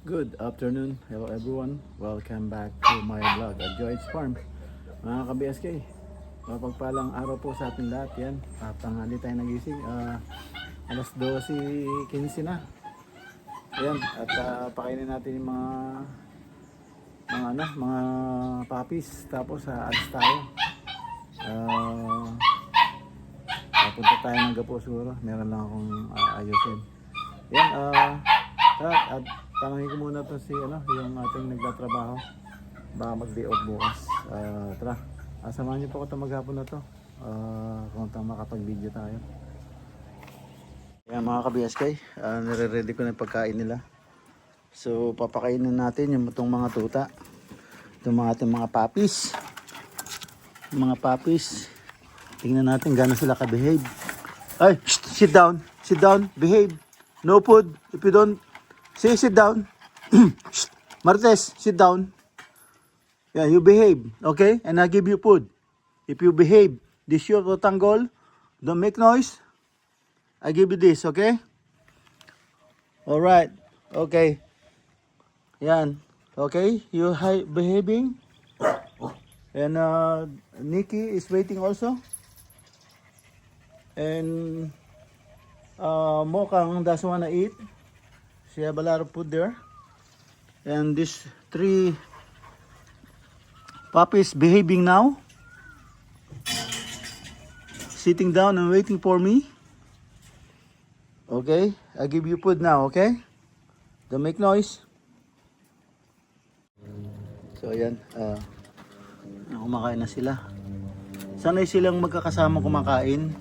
Good afternoon, hello everyone. Welcome back to my vlog at Joy's Farm. Mga ka-BSK, mapagpalang araw po sa ating lahat. Yan, tanghali tayo nagising. Alas 12:15 na. Ayan, at pakainin natin yung mga puppies. Tapos alis tayo. Punta tayo ng Gapo siguro. Meron lang akong ayusin. Yan, at tanongin ko muna to si yung ating nagtatrabaho. Baka mag-day off bukas. Tara, samahan niyo po ako maghapon na to. Kung makapag-video tayo. Yan mga ka-BSK, nire-ready ko na yung pagkain nila. So papakainin natin yung itong mga tuta. Itong ating mga puppies. Mga puppies. Tingnan natin gaano sila ka-behave. Ay, sit down, behave. No food if you don't. Say sit down. Martes, sit down. Yeah, you behave, okay? And I give you food. If you behave, this your tanggol. Don't make noise. I give you this, okay? All right, okay. Yan, okay? You behaving. And Nikki is waiting also. And Mokang doesn't wanna eat. She have a lot of food there. And these three puppies behaving now. Sitting down and waiting for me. Okay, I give you food now, okay? Don't make noise. So ayan, kumakain na sila. Sanay silang magkakasama kumakain.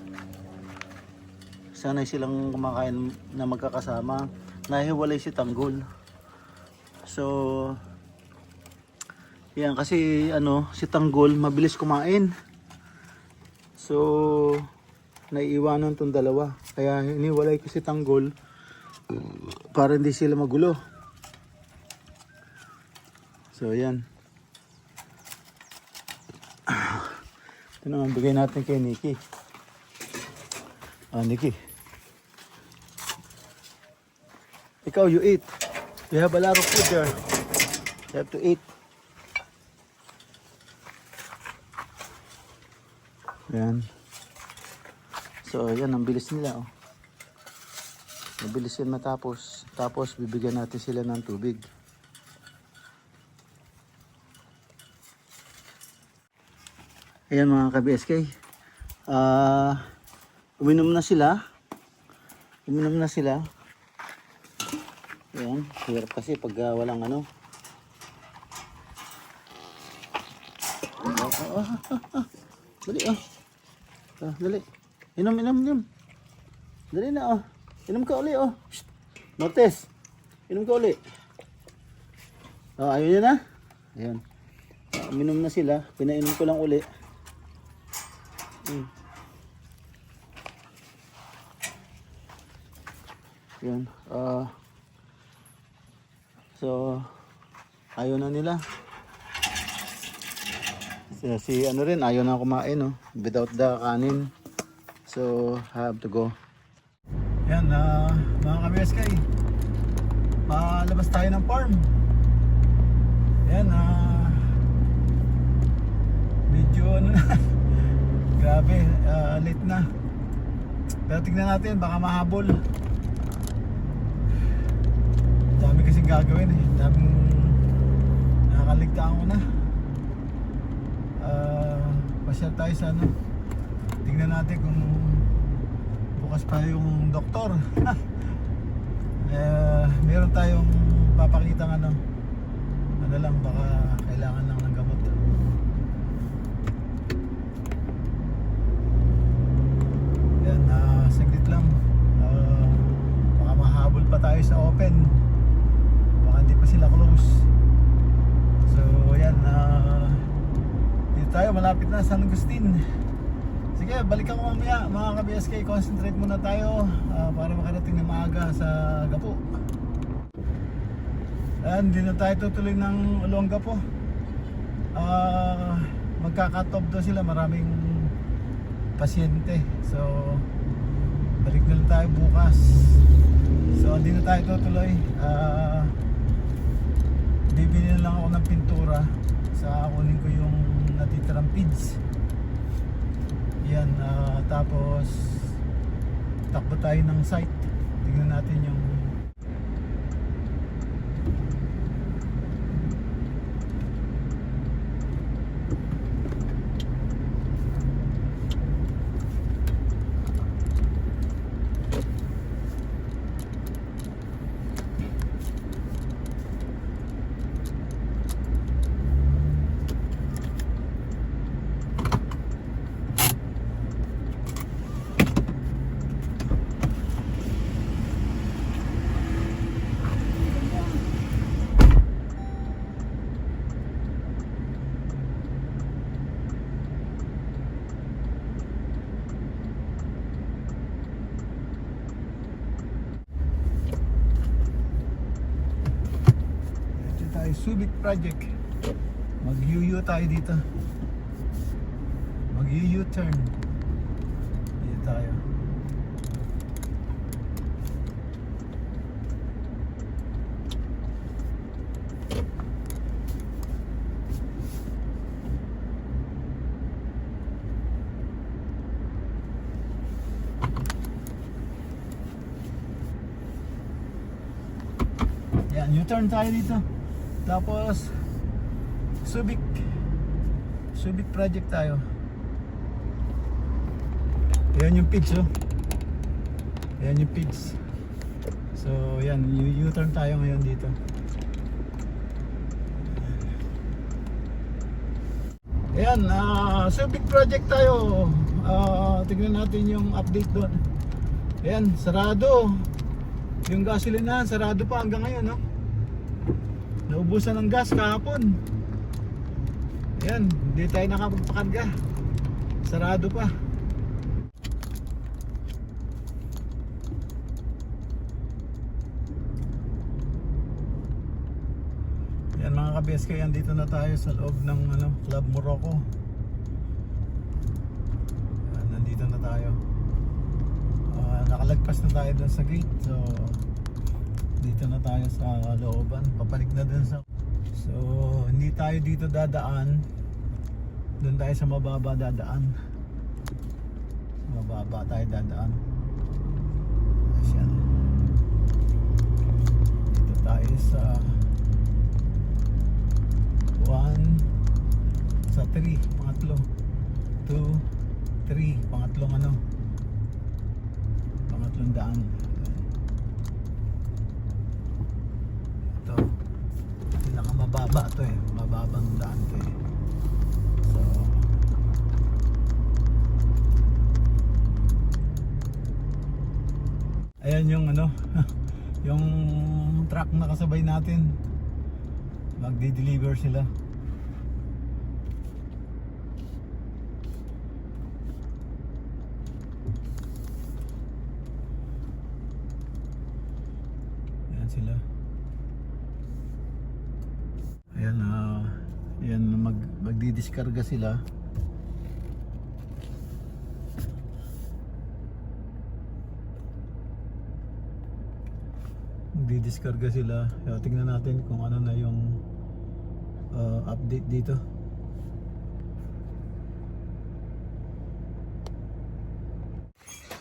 Sanay silang kumakain na magkakasama. Nahiwalay si Tanggol. So yan kasi si Tanggol mabilis kumain. So naiiwanan tong dalawa. Kaya iniwalay ko si Tanggol para hindi sila magulo. So yan. Ito naman bigay natin kay Nikki. Nikki. Ikaw, you eat. You have a lot of food there. You have to eat. Yan. So, yan. Ang bilis nila. Oh. Mabilis yan matapos. Tapos, bibigyan natin sila ng tubig. Ayan mga ka-BSK. Uminom na sila. Ayan, hirap kasi pag walang Dali dali. Inom. Dali na Inom ka uli Martes. Inom ka uli. Ayaw niya na. Ayan. Uminom na sila. Pinainom ko lang uli. Yan. So ayaw na nila. Si rin ayaw na kumain without the kanin. So have to go. Yan mga ka-BSK. Palabas tayo ng farm. Yan medyo grabe, late na. Pero tignan natin baka mahabol. Dami kasing gagawin daming nakakaligtaan ko na. Pasyal tayo sa tingnan natin kung bukas pa yung doktor. Meron tayong papakita lang baka kailangan lang ng gamot. Yan, saglit lang. Baka mahabol pa tayo sa open. Hindi pa sila close. So yan, dito tayo malapit na San Agustin. Sige, balikan ko mamaya mga ka-BSK. Concentrate muna tayo para makarating na maaga sa Gapo. Ayan, hindi na tayo tutuloy ng Olongapo. Magka-cut off daw sila, maraming pasyente. So balik na lang tayo bukas. So hindi na tayo tutuloy. bibili na lang ako ng pintura sa kunin ko yung natitirang feeds. Yan, tapos takbo tayo ng site. Tingnan natin yung Subic project. Mag-U-U tayo dito. Mag-U-U-turn. Dito tayo. Yan, U-turn tayo dito. Tapos Subic project tayo. Ayan yung pigs, oh. Ayan yung pigs. So yan, U-turn tayo ngayon dito. Ayan, Subic project tayo. Tignan natin yung update doon. Ayan, sarado. Yung gasolinahan, sarado pa hanggang ngayon, no? Naubusan ng gas kahapon. Ayan, hindi tayo nakapagpakarga. Sarado pa. Yan mga ka-BSK, yan dito na tayo sa loob ng Club Morocco. Yan, nandito na tayo. Nakalagpas na tayo dun sa gate. So dito na tayo sa looban, papalik na dun sa, so hindi tayo dito dadaan, dun tayo sa mababa dadaan, mababa tayo dadaan. Ayan, dito tayo sa 1 sa 3, pangatlo, 2, 3, pangatlong pangatlong daan. Mababa to eh, mababang daan to eh. So ayan yung yung truck na kasabay natin, magdi-deliver sila. Ayan sila. Ayan, ayan, magdidiskarga sila. Magdidiskarga sila. Kaya tingnan natin kung ano na yung update dito.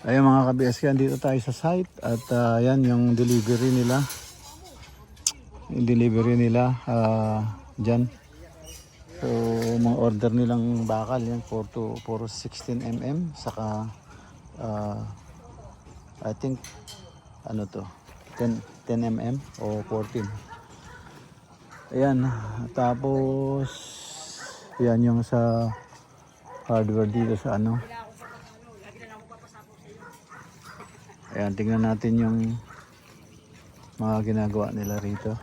Ayan mga ka-BSK, dito tayo sa site at ayan yung delivery nila. Yung delivery nila dyan. So mga order nilang bakal yan, puro 16mm, saka I think 10mm o 14. Ayan, tapos yan yung sa hardware dito sa ayan, tingnan natin yung mga ginagawa nila rito.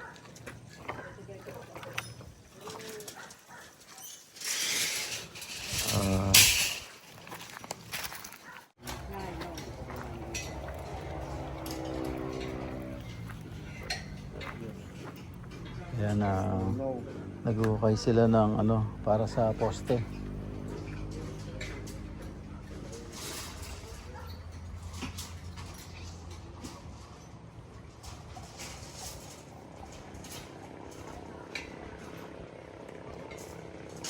Ayan, nag-ukay sila ng para sa poste.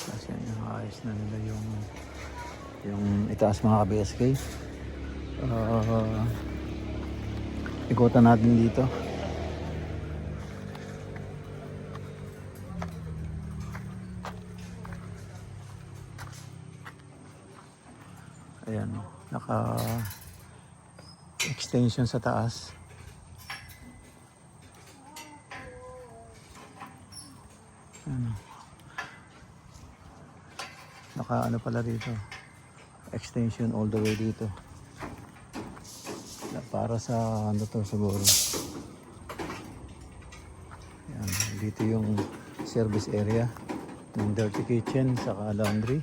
Kasi ayos na nila yung itaas mga ka-BSK. Ikutan natin dito. Ayan, naka extension sa taas. Ano? Naka ano pala dito? Extension all the way dito. Para sa ano to siguro. Ayan, dito yung service area ng dirty kitchen saka laundry.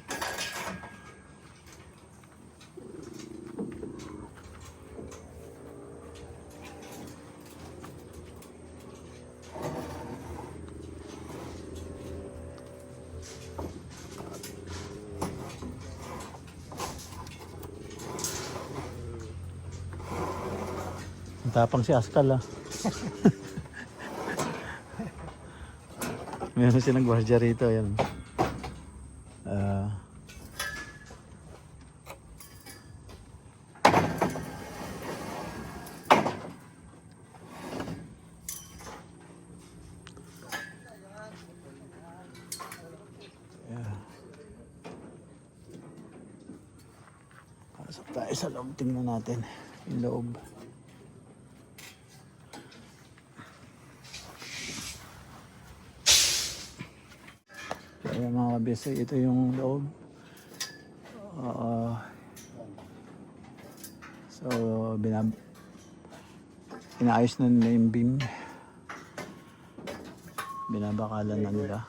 Tapang si Askal ah. Meron silang gwardiya rito. Ayan. Pasok tayo sa loob. Tingnan natin yung loob. Ayan mga kabisay, ito yung loob. So, inaayos na nila yung beam. Binabakalan na nila.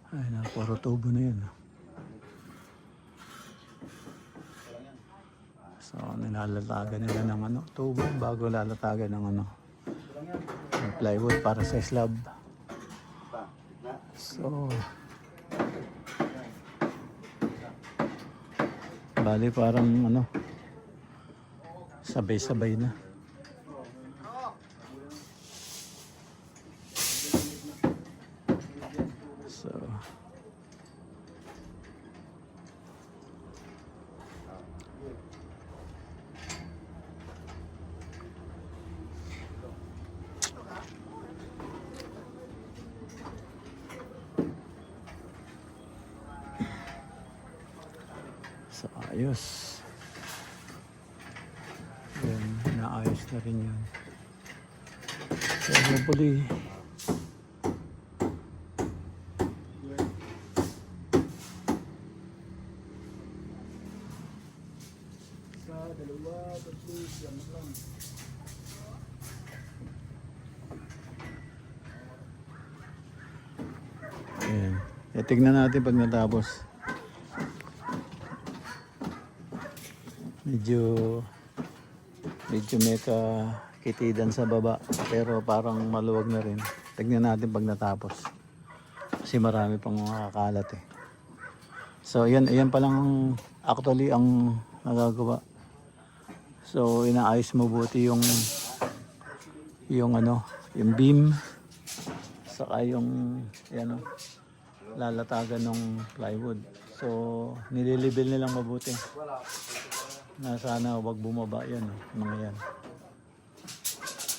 Ay na, puro tubo na yun. So, nilalatagan nila ng ano, tubo bago lalatagan ng ano, ng plywood para sa slab. So, bali parang ano, sabay-sabay na. So, ayos. Yan, naayos na rin yan. So, hopefully, ayan. Tignan natin pag natapos. Medyo may kitidan sa baba pero parang maluwag na rin. Tignan natin pag natapos. Kasi marami pang makakalat eh. So yan pa lang actually ang nagagawa. So inaayos mabuti yung ano, yung beam saka yung ano, lalatagan ng plywood. So nililibil nilang mabuti. Na sana wag bumaba yan, mga yan.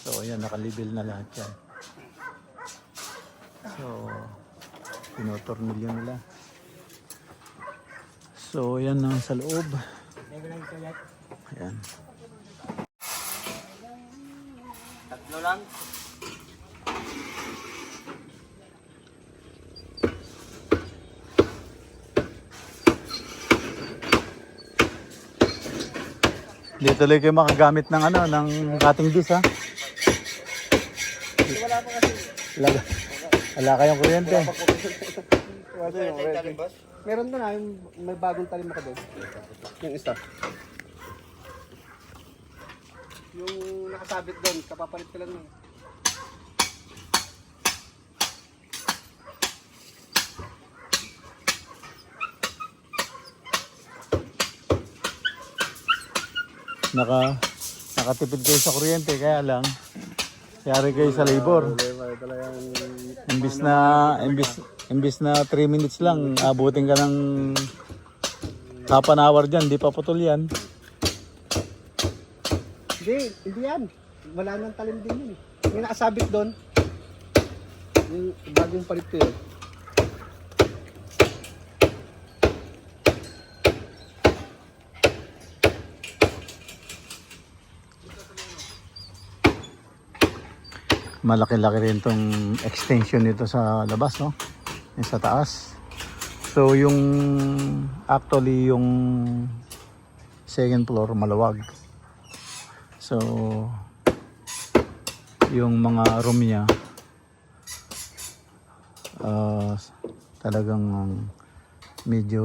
So ayan, nakalibil na lahat yan. So pinotornilyo nila. So yan ang sa loob. Ayan. Tatlo lang. Hindi tuloy kayo makagamit ng ano, ng cutting disc ha. Wala pa kasi. Wala kayong kuryente. Meron na yung may bagong talim ka doon. Yung isa. Yung nakasabit doon, kapapalit ko lang nun. Nakatipid kayo sa kuryente, kaya lang yari kayo sa labor. Imbis na 3 minutes lang, abutin ka ng half an hour dyan, di pa putol yan. Hindi yan. Wala nang talim din yun eh. May nakasabit doon. Yung bagong palit ko yun. Malaki-laki rin tong extension nito sa labas, no? Yung sa taas. So yung actually yung second floor maluwag. So yung mga room niya talagang medyo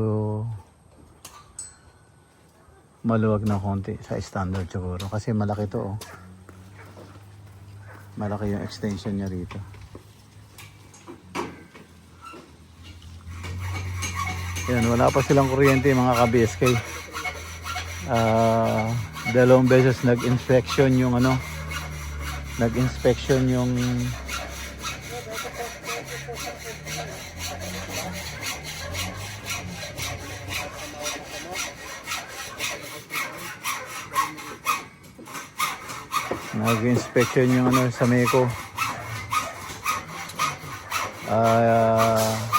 maluwag na konti sa standard siguro kasi malaki to, oh. Malaki yung extension niya rito. Yan, wala pa silang kuryente mga ka-BSK. Dalawang beses nag-inspection yung nag-inspection yung sa Meco.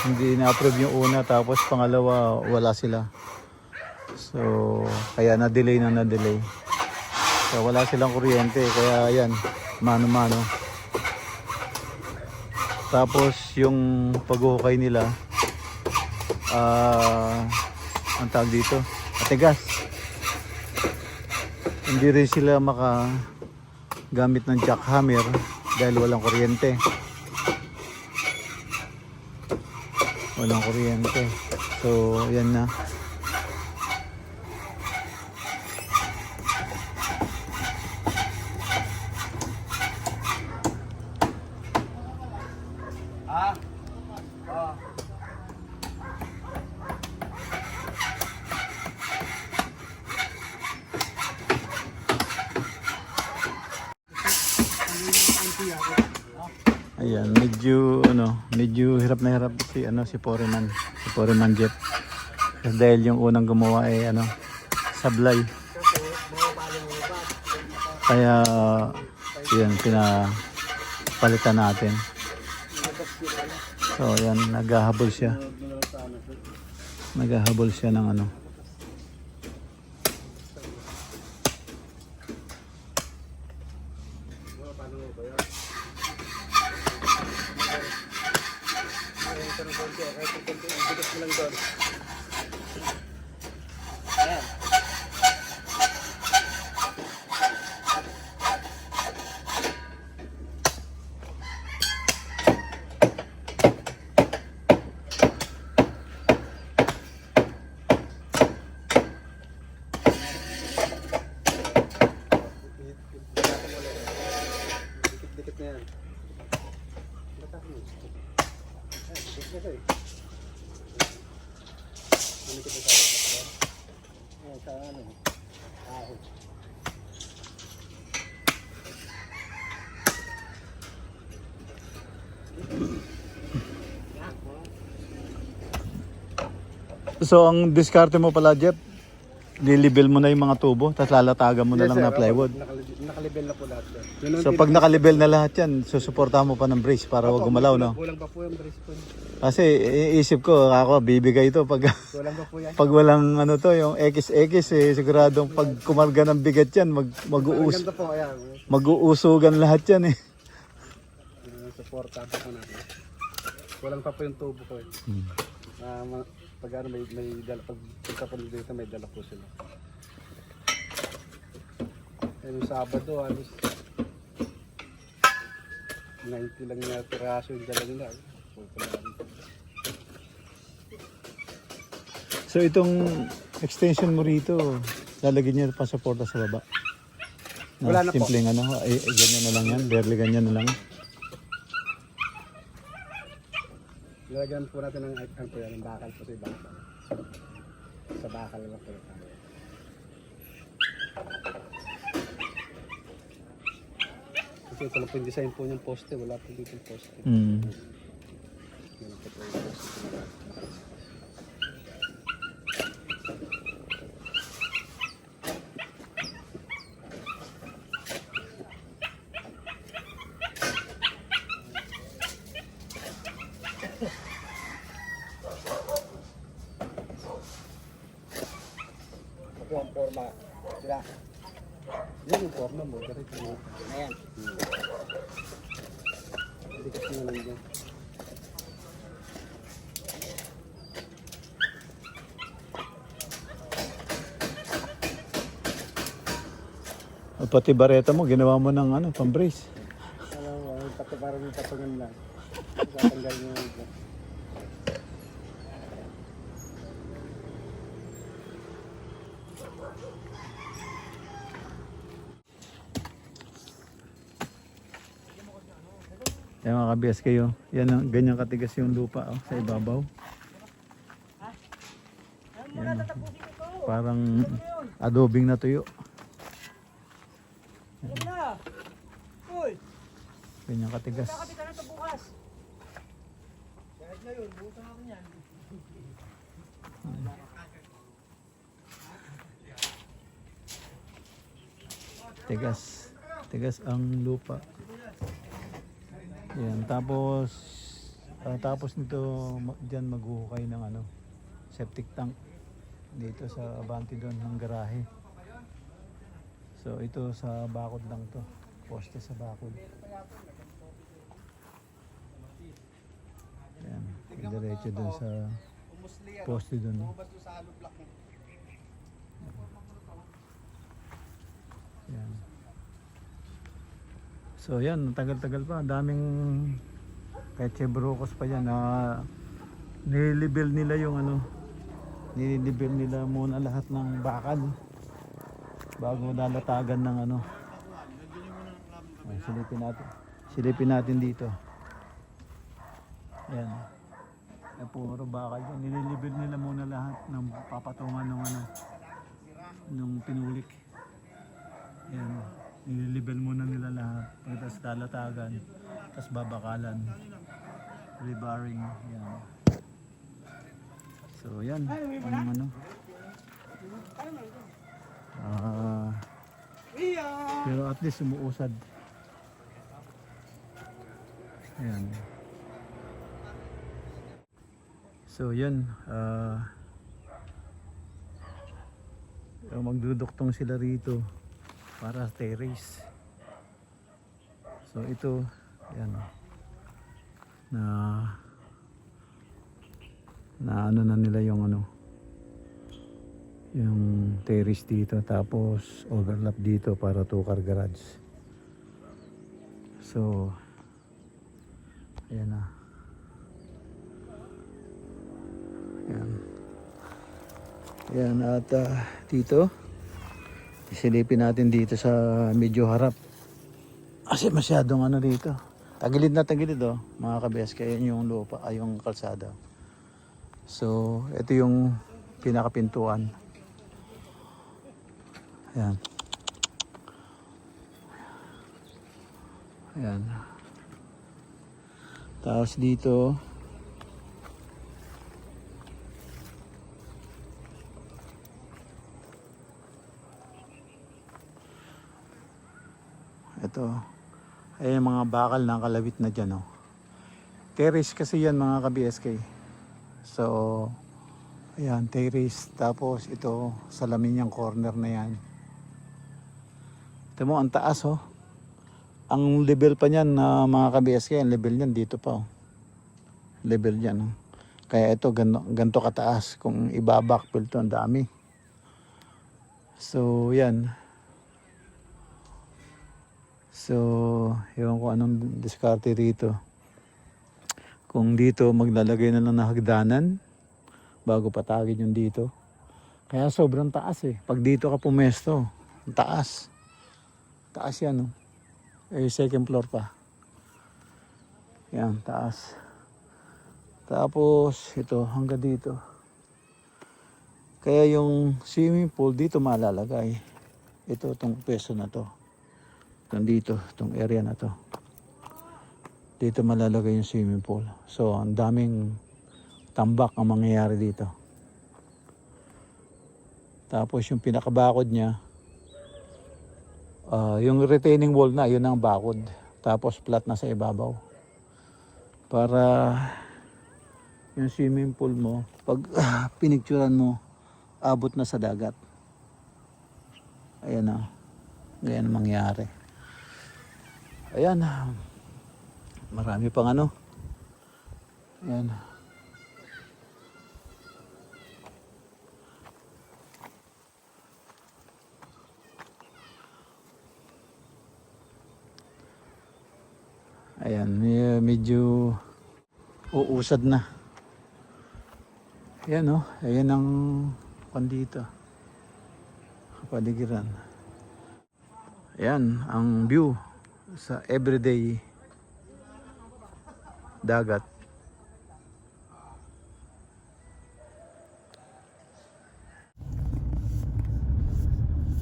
Hindi na-approve yung una, tapos pangalawa wala sila. So kaya na-delay. So wala silang kuryente, kaya yan, mano-mano. Tapos yung paghuhukay nila, ang tawag dito, atigas. Hindi rin sila gamit ng jackhammer dahil walang kuryente. So yan na. Ayan, medyo hirap na hirap si Foreman Jeff. Kasi dahil yung unang gumawa ay sablay. Kaya yan pinapalitan natin. So yan, naghahabol siya ng Dikit na yan. So ang diskarte mo pala, Jeff, lilibel mo na yung mga tubo, tapos lalatagan mo na lang na plywood. Nakalibel na po lahat yan. So pag nakalibel na lahat yan, susuportahan mo pa ng brace para wag gumalaw, no? Kulang pa po yung brace po. Kasi iisip ko, ako bibigay ito pag Kulang pa po yan. pag walang yung XX siguradong pag kumarga ng bigat yan, Ganda po, ayan. mag-uusugan lahat yan eh. Suportahan po natin. Kulang pa po yung tubo ko eh. Pag may dala, pag pagkapunod dito may dala po sila. Yung Sabado, halos 90 lang na piraso yung dala nila. So itong extension mo rito, lalagyan niya pa suporta sa baba. Wala na po. simpleng ano, ganyan na lang yan, barely ganyan na lang. Nilagyan po natin ng ano po yan, ng bakal po sa ibang. Sa bakal lang po yan. Kasi ito lang po yung design po yung poste, wala po dito yung poste. Mm. Yan po po yung poste. Ako ang forma. Sila. Yan yung forma mo. Diretso mo. Ayan. Hindi kasi nga lang dyan. O, pati bareta mo, ginawa mo ng ano, pang-brace. Alam mo, parang yung patungan lang. Tatanggal mo yung ito. Yan mga kabiyas kayo. Yan ang ganyan katigas yung lupa oh, sa ibabaw. Yan, oh. Parang adobing na tuyo. Ganyan katigas. Tigas. Tigas ang lupa. Yan, tapos nito diyan maghuhukay ng ano, septic tank dito sa Abante doon ng garahe. So ito sa bakod lang to, poste sa bakod. Yan, diretso doon sa poste doon. Yan. So yan, tagal-tagal pa, daming kahit Chebrocos pa yan na nilibel nila yung ano, nilibel nila muna lahat ng bakal bago lalatagan ng ano. Ay, silipin natin dito. Yan. Ay, puro bakal yan, nilibel nila muna lahat ng papatungan ng ano, nung pinulik. Yan. Nililibel muna nila lahat, tapos lalatagan, tapos babakalan, rebarring, yan. So yan, ang ano. Pero at least umuusad. Yan. So yan, magduduktong sila rito para terrace. So ito, yan, na ano na nila yung ano, yung terrace dito, tapos overlap dito para 2-car garage. So ayan na. Yan. Yan at dito isilipin natin dito sa medyo harap. Kasi masyadong ano dito. Tagilid na tagilid oh, mga kabiyas, kaya yung lupa ay yung kalsada. So, ito yung pinakapintuan. Ayan. Ayan. Tapos dito ito ay mga bakal na kalawit na dyan oh. Terrace kasi yan mga ka-BSK. So ayan, terrace. Tapos ito salamin yung corner na yan. Ito mo ang taas oh. Ang level pa niyan na mga ka-BSK, ang level niyan dito pa oh. Level yan oh. Kaya ito ganto kataas. Kung iba-backfill to ang dami. So yan. So, ewan ko anong diskarte rito. Kung dito maglalagay na lang ng hagdanan bago patagin yung dito. Kaya sobrang taas eh. Pag dito ka pumesto, taas. Taas yan, no? Eh, second floor pa. Yan, taas. Tapos, ito, hanggang dito. Kaya yung swimming pool dito malalagay. Ito, itong pwesto na to. Itong dito, itong area na to. Dito malalagay yung swimming pool. So, ang daming tambak ang mangyayari dito. Tapos, yung pinakabakod niya, yung retaining wall na, yun ang bakod. Tapos, flat na sa ibabaw. Para yung swimming pool mo, pag pinicturan mo, abot na sa dagat. Ayan na. Ganyan ang mangyari. Ayan. Marami pang ano. Ayan. Ayan. Medyo uusad na. Ayan, oh. Ayan ang pandito. Kapaligiran. Ayan ang view sa everyday dagat.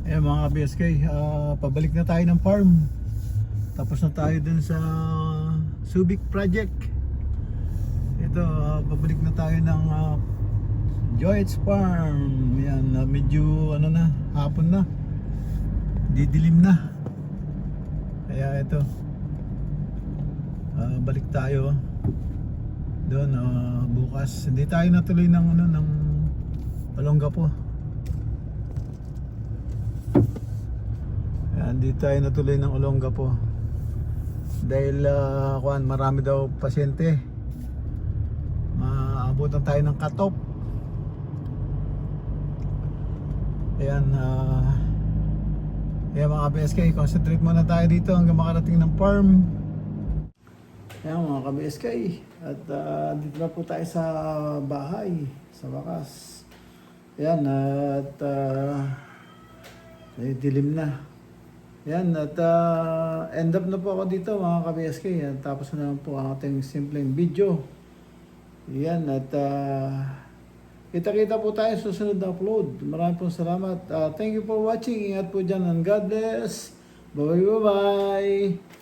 Ayan mga BSK, pabalik na tayo ng farm. Tapos na tayo dun sa Subic project. Ito, pabalik na tayo ng Joyce Farm. Yan, medyo ano na, hapon na. Didilim na. Kaya ito. Balik tayo doon bukas. Hindi tayo natuloy ng ano ng Olongapo. Yan, hindi tayo natuloy ng Olongapo. Dahil marami daw pasyente. Maabutan tayo ng cut-off. Ayan, mga BSK, concentrate muna tayo dito hanggang makarating ng farm. Ayan mga ka-BSK, at dito na po tayo sa bahay, sa wakas. Ayan, at dilim na. Ayan, at end up na po ako dito mga ka-BSK. Tapos na po ang ating simpleng video. Ayan, at kita-kita po tayo sa susunod na upload. Maraming pong salamat. Thank you for watching. Ingat po dyan and God bless. Bye-bye.